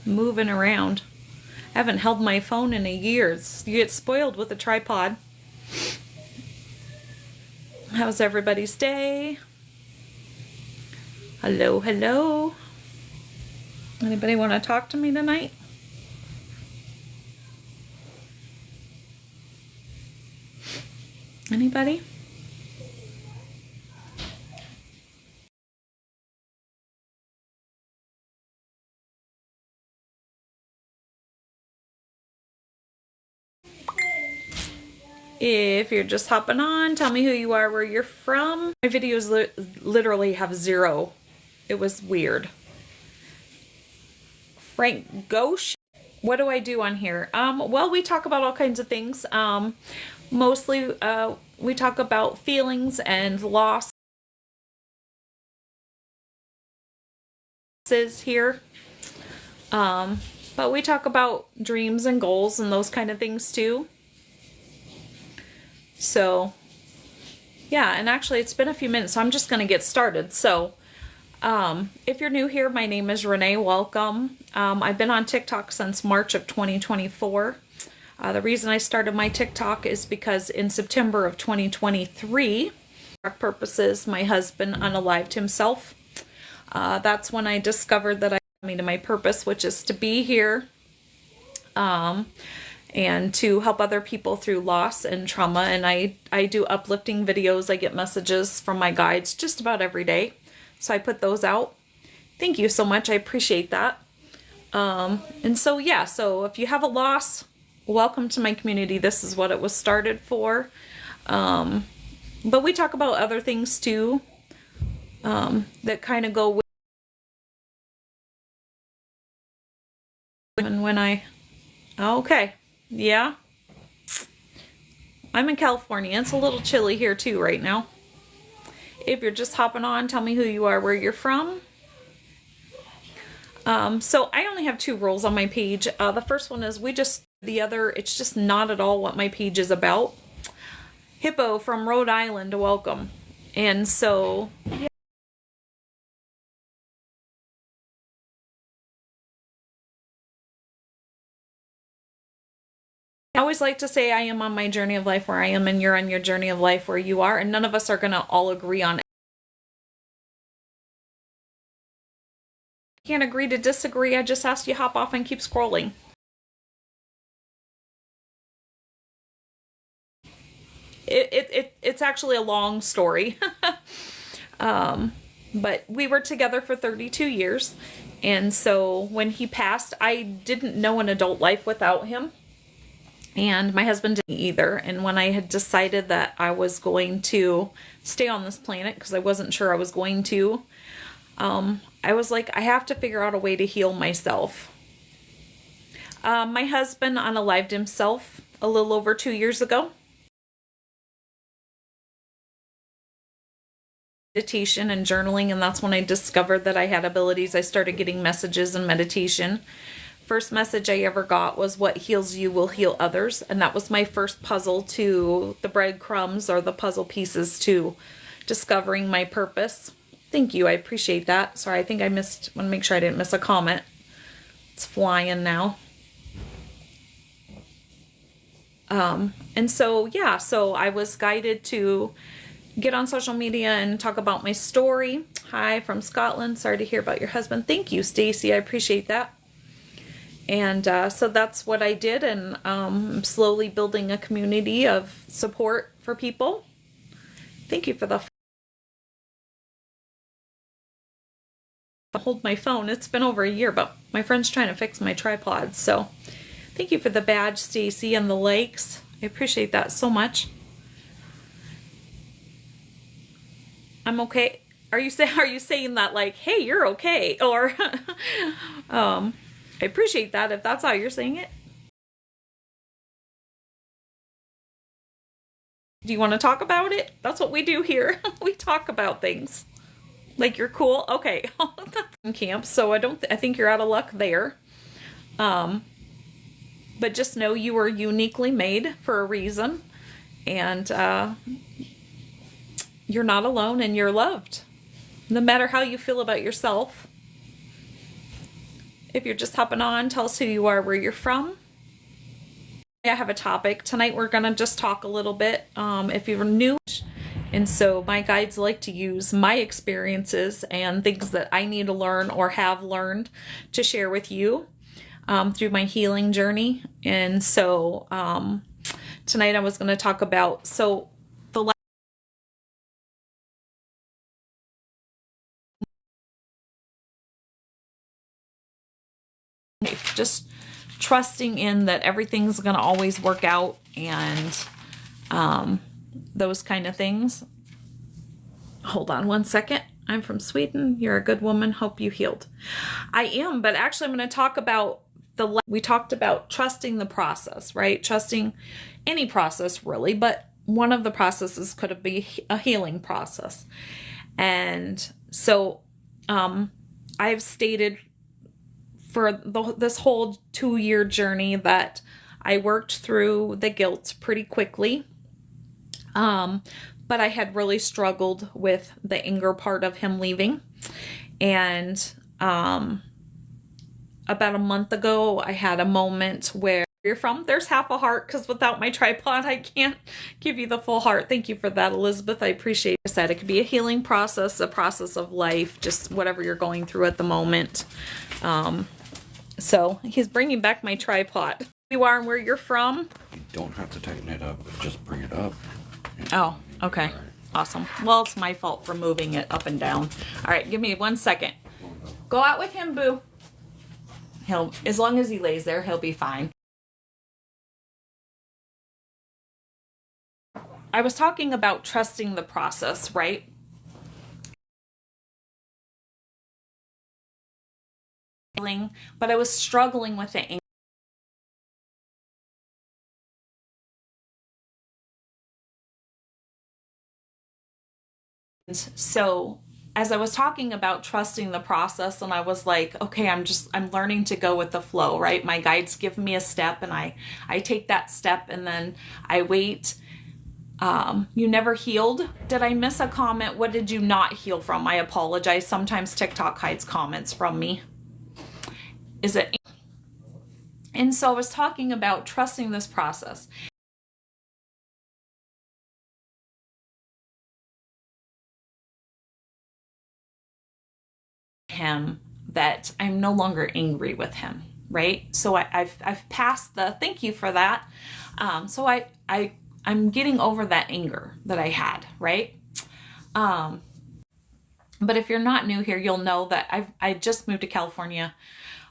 moving around. I haven't held my phone in a year. You get spoiled with a tripod. How's everybody's day? Hello, hello. Anybody want to talk to me tonight? Anybody? If you're just hopping on, tell me who you are, where you're from. My videos literally have 0. It was weird. Frank Ghosh. What do I do on here? Well, we talk about all kinds of things. Mostly, we talk about feelings and losses here. But we talk about dreams and goals and those kind of things too. So, yeah, and actually it's been a few minutes, so I'm just going to get started. So, if you're new here, my name is Renee. Welcome. I've been on TikTok since March of 2024. The reason I started my TikTok is because in September of 2023, for purposes, my husband unalived himself. That's when I discovered that I made my purpose, which is to be here. And to help other people through loss and trauma. And I do uplifting videos. I get messages from my guides just about every day. So I put those out. Thank you so much. I appreciate that. And so, yeah, so if you have a loss, welcome to my community. This is what it was started for. But we talk about other things too, that kind of go with. And when okay. Yeah. I'm in California. It's a little chilly here too right now. If you're just hopping on, tell me who you are, where you're from. So I only have 2 rules on my page. The first one is it's just not at all what my page is about. Hippo from Rhode Island, welcome. And so, yeah. I always like to say I am on my journey of life where I am and you're on your journey of life where you are, and none of us are going to all agree on it. Can't agree to disagree. I just asked you hop off and keep scrolling. It's actually a long story. But we were together for 32 years, and so when he passed, I didn't know an adult life without him. And my husband didn't either. And when I had decided that I was going to stay on this planet, because I wasn't sure I was going to, I was like, I have to figure out a way to heal myself. My husband unalived himself a little over 2 years ago. Meditation and journaling, and that's when I discovered that I had abilities. I started getting messages and meditation. First message I ever got was what heals you will heal others. And that was my first puzzle to the breadcrumbs or the puzzle pieces to discovering my purpose. Thank you. I appreciate that. Sorry, I think I want to make sure I didn't miss a comment. It's flying now. And so, yeah, so I was guided to get on social media and talk about my story. Hi from Scotland. Sorry to hear about your husband. Thank you, Stacy. I appreciate that. And so that's what I did, and I'm slowly building a community of support for people. Thank you for the hold my phone. It's been over a year, but my friend's trying to fix my tripod. So thank you for the badge, Stacy, and the likes. I appreciate that so much. I'm okay. Are you saying that like, hey, you're okay? Or I appreciate that if that's how you're saying it. Do you want to talk about it? That's what we do here. We talk about things. Like you're cool? Okay. That's in camp, so I think you're out of luck there. But just know you were uniquely made for a reason, and you're not alone, and you're loved. No matter how you feel about yourself, If you're just hopping on, tell us who you are, where you're from. I have a topic. Tonight we're going to just talk a little bit, if you're new. And so my guides like to use my experiences and things that I need to learn or have learned to share with you through my healing journey. And so tonight I was going to talk about, just trusting in that everything's going to always work out, and those kind of things. Hold on one second. I'm from Sweden. You're a good woman. Hope you healed. I am, but actually I'm going to talk about we talked about trusting the process, right? Trusting any process really, but one of the processes could be a healing process. And so I've stated for this whole 2-year journey that I worked through the guilt pretty quickly. But I had really struggled with the anger part of him leaving. And about a month ago, I had a moment where you're from, there's half a heart, because without my tripod, I can't give you the full heart. Thank you for that, Elizabeth. I appreciate it. It could be a healing process, a process of life, just whatever you're going through at the moment. So he's bringing back my tripod. You are and where you're from? You don't have to tighten it up, just bring it up. Oh, okay. Awesome. Well, it's my fault for moving it up and down. All right, give me 1 second. Go out with him, boo. As long as he lays there, he'll be fine. I was talking about trusting the process, right? But I was struggling with it. So as I was talking about trusting the process, and I was like, okay, I'm learning to go with the flow, right? My guides give me a step and I take that step and then I wait. You never healed. Did I miss a comment? What did you not heal from? I apologize. Sometimes TikTok hides comments from me. Is it? And so I was talking about trusting this process. Him that I'm no longer angry with him, right? So I've passed the thank you for that. So I'm getting over that anger that I had, right? But if you're not new here, you'll know that I just moved to California.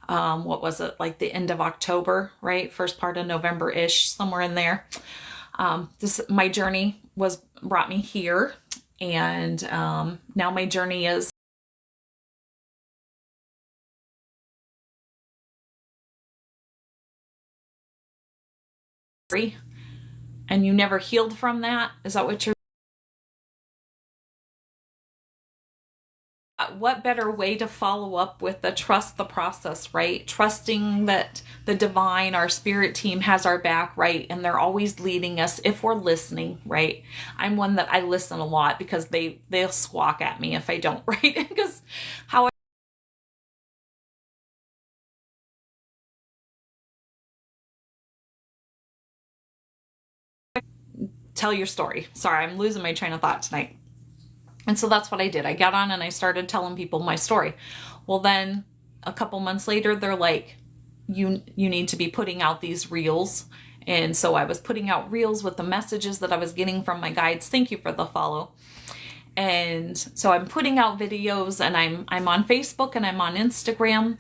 What was it, like the end of October, right? First part of November-ish, somewhere in there. My journey brought me here, and now my journey is free. And you never healed from that? Is that what you're? What better way to follow up with the trust the process, right? Trusting that the divine, our spirit team has our back, right? And they're always leading us if we're listening, right? I'm one that I listen a lot because they'll squawk at me if I don't, right? Because how tell your story. Sorry, I'm losing my train of thought tonight. And so that's what I did. I got on and I started telling people my story. Well, then a couple months later, they're like, you need to be putting out these reels. And so I was putting out reels with the messages that I was getting from my guides. Thank you for the follow. And so I'm putting out videos, and I'm on Facebook and I'm on Instagram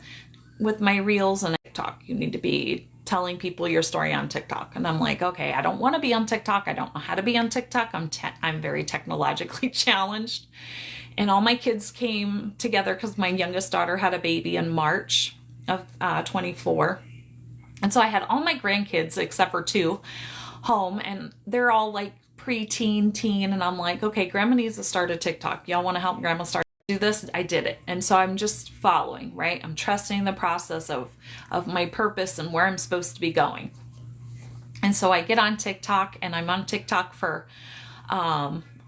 with my reels and TikTok. You need to be telling people your story on TikTok. And I'm like, okay, I don't want to be on TikTok. I don't know how to be on TikTok. I'm very technologically challenged. And all my kids came together because my youngest daughter had a baby in March of 24. And so I had all my grandkids, except for 2, home, and they're all like pre-teen, teen. And I'm like, okay, Grandma needs to start a TikTok. Y'all want to help Grandma start? Do this? I did it. And so I'm just following, right? I'm trusting the process of my purpose and where I'm supposed to be going. And so I get on TikTok, and I'm on TikTok for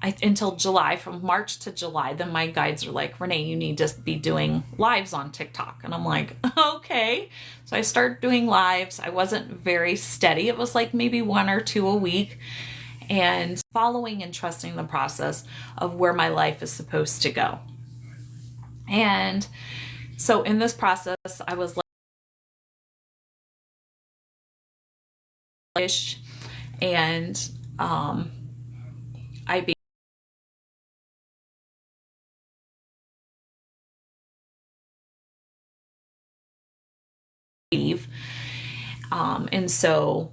until July, from March to July. Then my guides are like, Renee, you need to be doing lives on TikTok. And I'm like, okay. So I started doing lives. I wasn't very steady. It was like maybe 1 or 2 a week, and following and trusting the process of where my life is supposed to go. And so in this process, I was like, and I leave. And so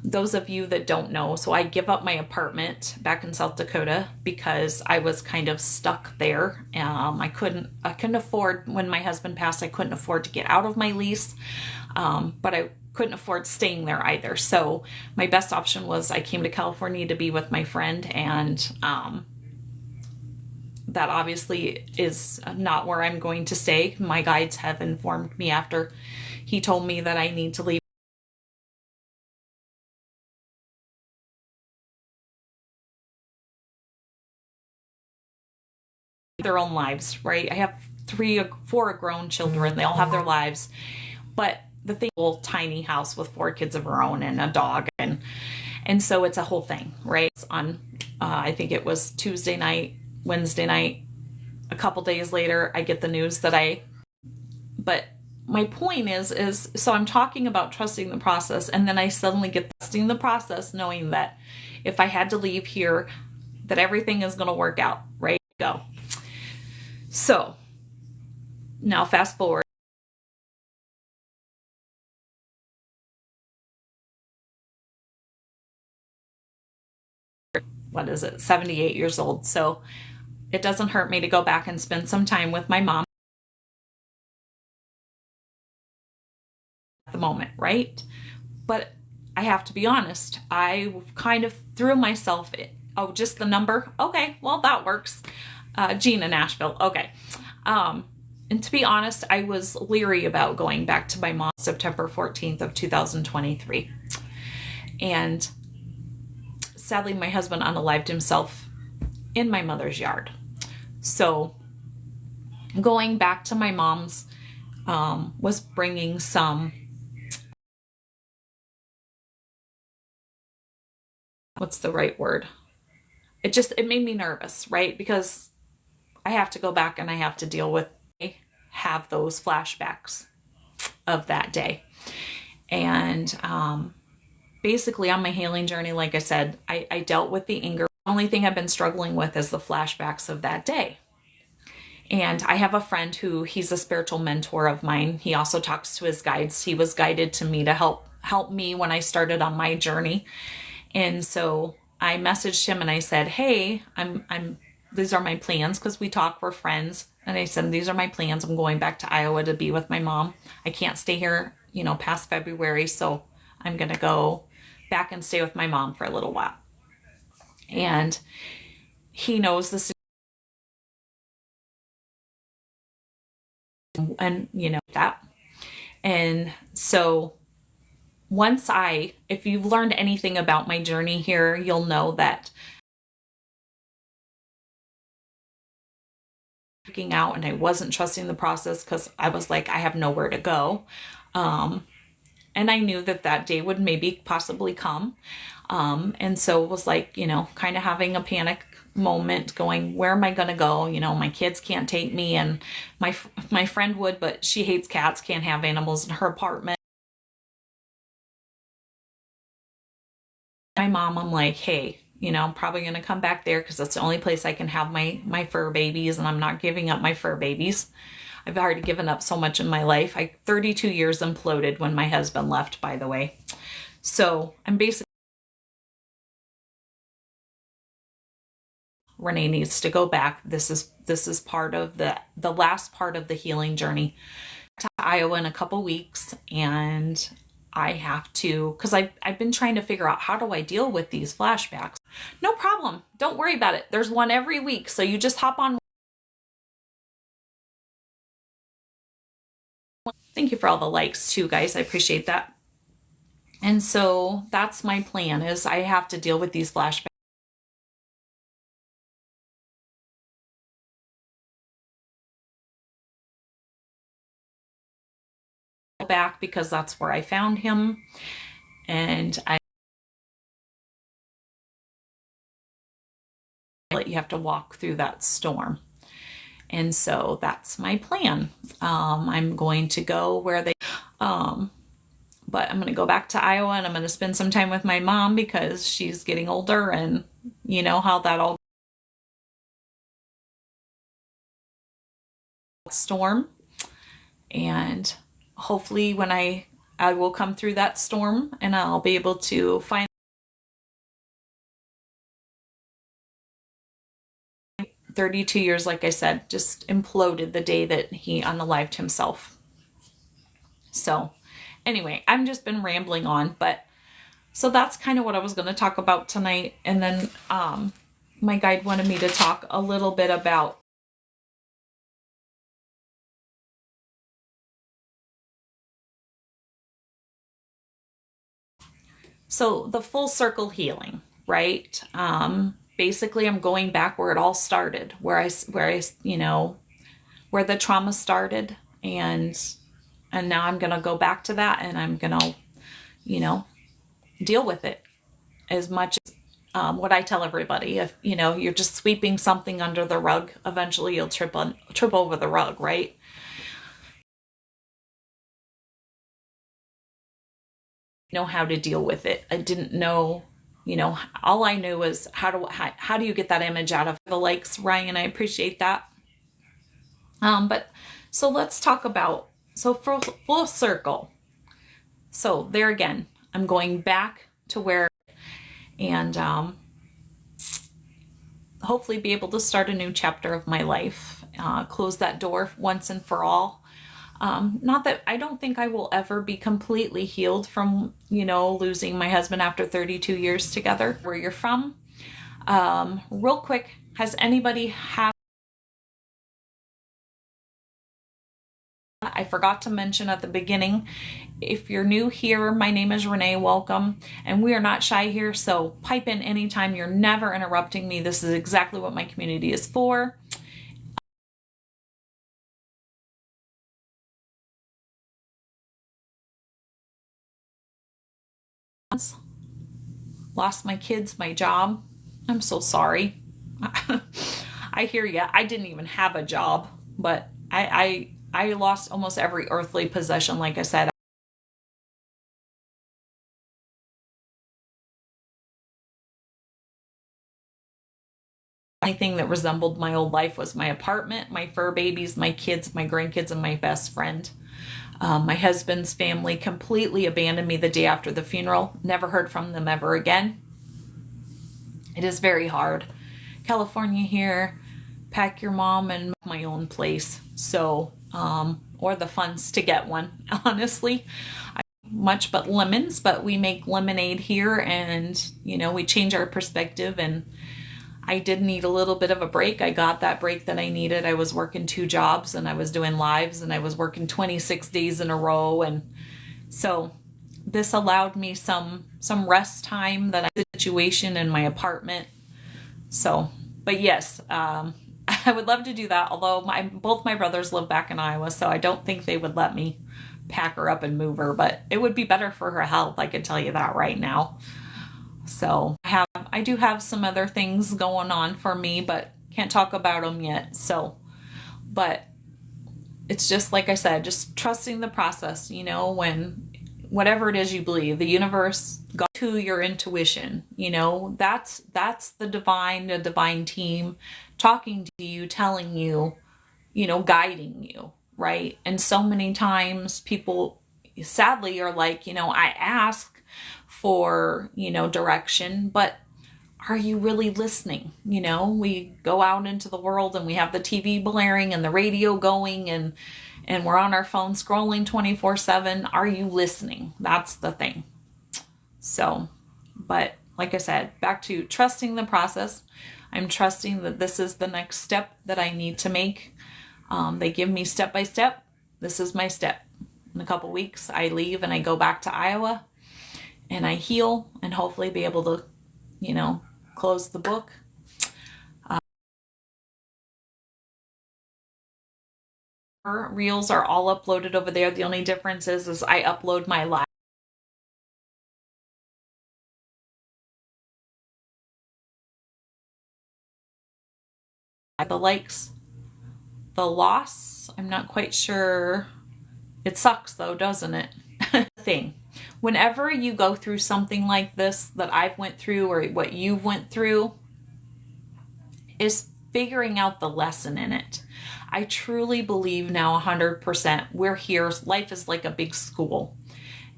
those of you that don't know, so I give up my apartment back in South Dakota because I was kind of stuck there. I couldn't afford, when my husband passed, I couldn't afford to get out of my lease, but I couldn't afford staying there either. So my best option was I came to California to be with my friend, and that obviously is not where I'm going to stay. My guides have informed me after he told me that I need to leave their own lives, right? I have 4 grown children. They all have their lives. But the thing, a little tiny house with 4 kids of her own and a dog. And so it's a whole thing, right? It's on, I think it was Tuesday night, Wednesday night. A couple days later, I get the news that but my point is, so I'm talking about trusting the process, and then I suddenly get trusting the process, knowing that if I had to leave here, that everything is going to work out, right? Go. So now fast forward. What is it? 78 years old. So it doesn't hurt me to go back and spend some time with my mom at the moment, right? But I have to be honest, I kind of threw myself, oh, just the number? Okay, well, that works. Gina, Nashville. Okay. And to be honest, I was leery about going back to my mom September 14th of 2023. And sadly, my husband unalived himself in my mother's yard. So going back to my mom's was bringing some, what's the right word? It made me nervous, right? Because I have to go back and I have to deal with, have those flashbacks of that day. And basically on my healing journey, like I said, I dealt with the anger. The only thing I've been struggling with is the flashbacks of that day. And I have a friend who, he's a spiritual mentor of mine. He also talks to his guides. He was guided to me to help me when I started on my journey. And so I messaged him and I said, hey, these are my plans, because we talk, we're friends. And I said, these are my plans. I'm going back to Iowa to be with my mom. I can't stay here, past February. So I'm going to go back and stay with my mom for a little while. And he knows this, and that. And so if you've learned anything about my journey here, you'll know that freaking out, and I wasn't trusting the process because I was like, I have nowhere to go. And I knew that day would maybe possibly come. And so it was like, kind of having a panic moment, going, where am I going to go? My kids can't take me, and my friend would, but she hates cats, can't have animals in her apartment. My mom, I'm like, hey, I'm probably going to come back there because that's the only place I can have my fur babies, and I'm not giving up my fur babies. I've already given up so much in my life. 32 years imploded when my husband left, by the way. So I'm basically, Renee needs to go back. This is part of the last part of the healing journey to Iowa in a couple weeks. And I have to, because I've been trying to figure out, how do I deal with these flashbacks? No problem. Don't worry about it. There's one every week. So you just hop on. Thank you for all the likes too, guys. I appreciate that. And so that's my plan, is I have to deal with these flashbacks. back because that's where I found him. And you have to walk through that storm. And so that's my plan. I'm going to go where they, but I'm going to go back to Iowa and I'm going to spend some time with my mom because she's getting older, and you know how that all storm. And hopefully when I will come through that storm and I'll be able to find 32 years, like I said, just imploded the day that he unalived himself. So anyway, I've just been rambling on, but so that's kind of what I was going to talk about tonight. And then my guide wanted me to talk a little bit about so the full circle healing, right? Basically I'm going back where it all started, where I you know, where the trauma started, and now I'm going to go back to that, and I'm going to, you know, deal with it as much as what I tell everybody. If, you know, you're just sweeping something under the rug, eventually you'll trip over the rug, right? Know how to deal with it. I didn't know, you know, all I knew was how do you get that image out of the likes, Ryan? I appreciate that. But so let's talk about, so full circle. So there again, I'm going back to where, and hopefully be able to start a new chapter of my life, close that door once and for all. Not that I don't think I will ever be completely healed from, you know, losing my husband after 32 years together. Where you're from. Real quick, has anybody had, I forgot to mention at the beginning, if you're new here, my name is Renee, welcome. And we are not shy here, so pipe in anytime. You're never interrupting me. This is exactly what my community is for. Lost my kids, my job. I'm so sorry. I hear ya. I didn't even have a job, but I lost almost every earthly possession, like I said. The only thing that resembled my old life was my apartment, my fur babies, my kids, my grandkids, and my best friend. My husband's family completely abandoned me the day after the funeral. Never heard from them ever again. It is very hard. California here, pack your mom and my own place. So, or the funds to get one, honestly. Much but lemons, but we make lemonade here, and, you know, we change our perspective. And I did need a little bit of a break. I got that break that I needed. I was working 2 jobs and I was doing lives, and I was working 26 days in a row. And so this allowed me some rest time that I situation in my apartment. So, but yes, I would love to do that. Although both my brothers live back in Iowa, so I don't think they would let me pack her up and move her, but it would be better for her health. I can tell you that right now. So I do have some other things going on for me, but can't talk about them yet. So, but it's just like I said, just trusting the process, you know, when whatever it is you believe, the universe, God, to your intuition, you know, that's the divine team talking to you, telling you, you know, guiding you, right? And so many times people sadly are like, you know, I ask for, you know, direction, but are you really listening? You know, we go out into the world and we have the TV blaring and the radio going, and we're on our phone scrolling 24/7. Are you listening? That's the thing. So, but like I said, back to trusting the process. I'm trusting that this is the next step that I need to make. They give me step by step. This is my step. In a couple weeks, I leave and I go back to Iowa, and I heal, and hopefully be able to, you know, close the book. forever. Reels are all uploaded over there. The only difference is I upload my live. The likes, the loss, I'm not quite sure. It sucks though, doesn't it? Thing. Whenever you go through something like this that I've went through or what you've went through, is figuring out the lesson in it. I truly believe now 100% we're here. Life is like a big school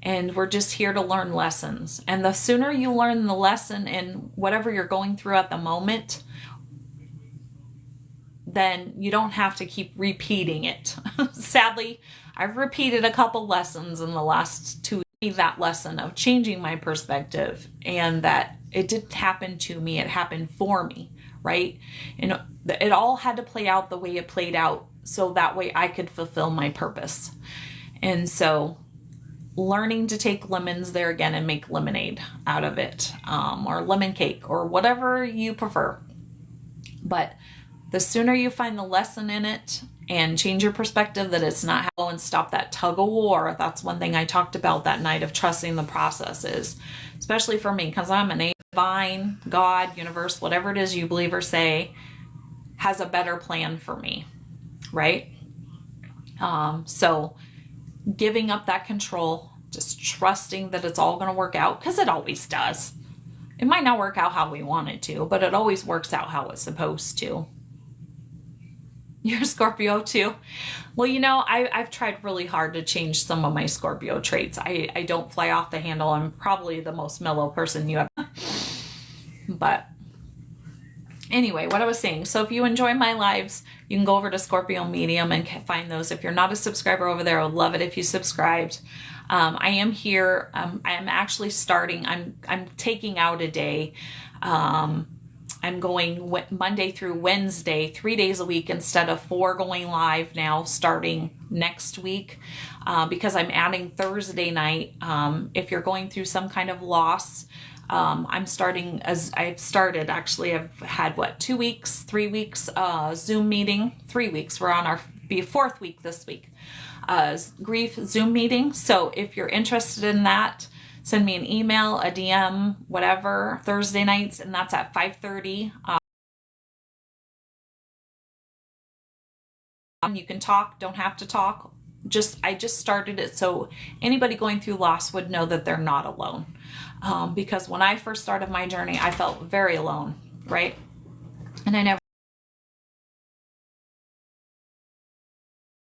and we're just here to learn lessons. And the sooner you learn the lesson in whatever you're going through at the moment, then you don't have to keep repeating it. Sadly, I've repeated a couple lessons in the last 2 weeks. That lesson of changing my perspective and that it didn't happen to me, it happened for me, right? And it all had to play out the way it played out so that way I could fulfill my purpose. And so learning to take lemons there again and make lemonade out of it, or lemon cake or whatever you prefer. But the sooner you find the lesson in it and change your perspective that it's not how, and stop that tug of war. That's one thing I talked about that night of trusting the process is, especially for me, because I'm an divine, God, universe, whatever it is you believe or say, has a better plan for me, right? So giving up that control, just trusting that it's all going to work out, because it always does. It might not work out how we want it to, but it always works out how it's supposed to. You're Scorpio too? Well, you know, I've tried really hard to change some of my Scorpio traits. I don't fly off the handle. I'm probably the most mellow person you ever. But anyway, what I was saying. So if you enjoy my lives, you can go over to Scorpio Medium and find those. If you're not a subscriber over there, I would love it if you subscribed. I am here. I am actually starting. I'm taking out a day. I'm going Monday through Wednesday, 3 days a week instead of 4 going live now starting next week, because I'm adding Thursday night. If you're going through some kind of loss, I've had 2 weeks, 3 weeks, Zoom meeting, 3 weeks. We're on our 4th week this week, grief Zoom meeting. So if you're interested in that, send me an email, a DM, whatever, Thursday nights, and that's at 5:30. You can talk, don't have to talk. I just started it so anybody going through loss would know that they're not alone. Because when I first started my journey, I felt very alone, right? And I never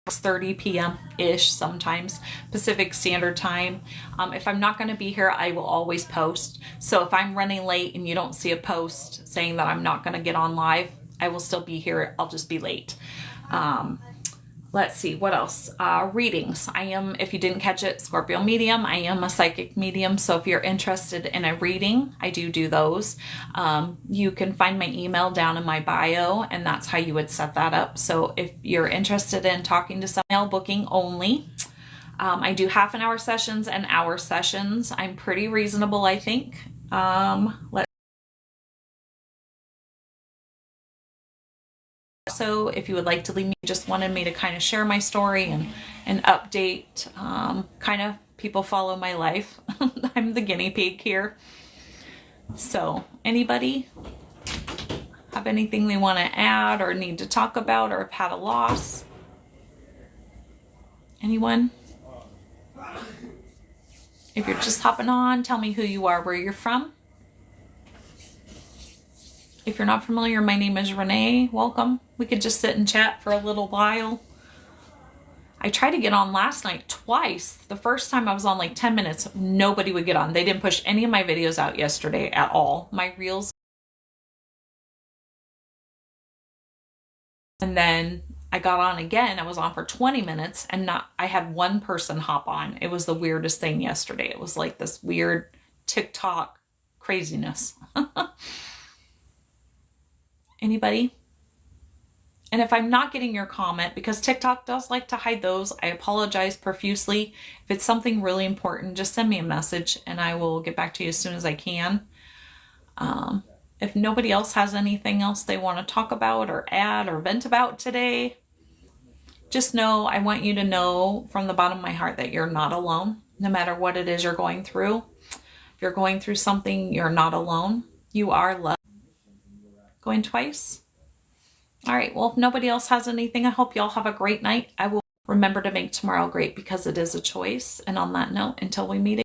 6:30 p.m. ish sometimes Pacific Standard Time. If I'm not going to be here, I will always post. So if I'm running late and you don't see a post saying that I'm not going to get on live, I will still be here. I'll just be late. Let's see, what else? Readings. I am, if you didn't catch it, Scorpio Medium. I am a psychic medium. So if you're interested in a reading, I do those. You can find my email down in my bio, and that's how you would set that up. So if you're interested in talking to someone, booking only. I do half-an-hour sessions and hour sessions. I'm pretty reasonable, I think. So if you would like to leave me, just wanted me to kind of share my story and update, kind of people follow my life. I'm the guinea pig here. So anybody have anything they want to add or need to talk about or have had a loss? Anyone? If you're just hopping on, tell me who you are, where you're from. If you're not familiar, my name is Renee. Welcome. We could just sit and chat for a little while. I tried to get on last night twice. The first time I was on like 10 minutes. Nobody would get on. They didn't push any of my videos out yesterday at all. My reels. And then I got on again. I was on for 20 minutes and I had one person hop on. It was the weirdest thing yesterday. It was like this weird TikTok craziness. Anybody? And if I'm not getting your comment, because TikTok does like to hide those, I apologize profusely. If it's something really important, just send me a message and I will get back to you as soon as I can. If nobody else has anything else they want to talk about or add or vent about today, just know, I want you to know from the bottom of my heart that you're not alone, no matter what it is you're going through. If you're going through something, you're not alone. You are loved. Going twice? All right, well, if nobody else has anything, I hope you all have a great night. I will remember to make tomorrow great because it is a choice. And on that note, until we meet again.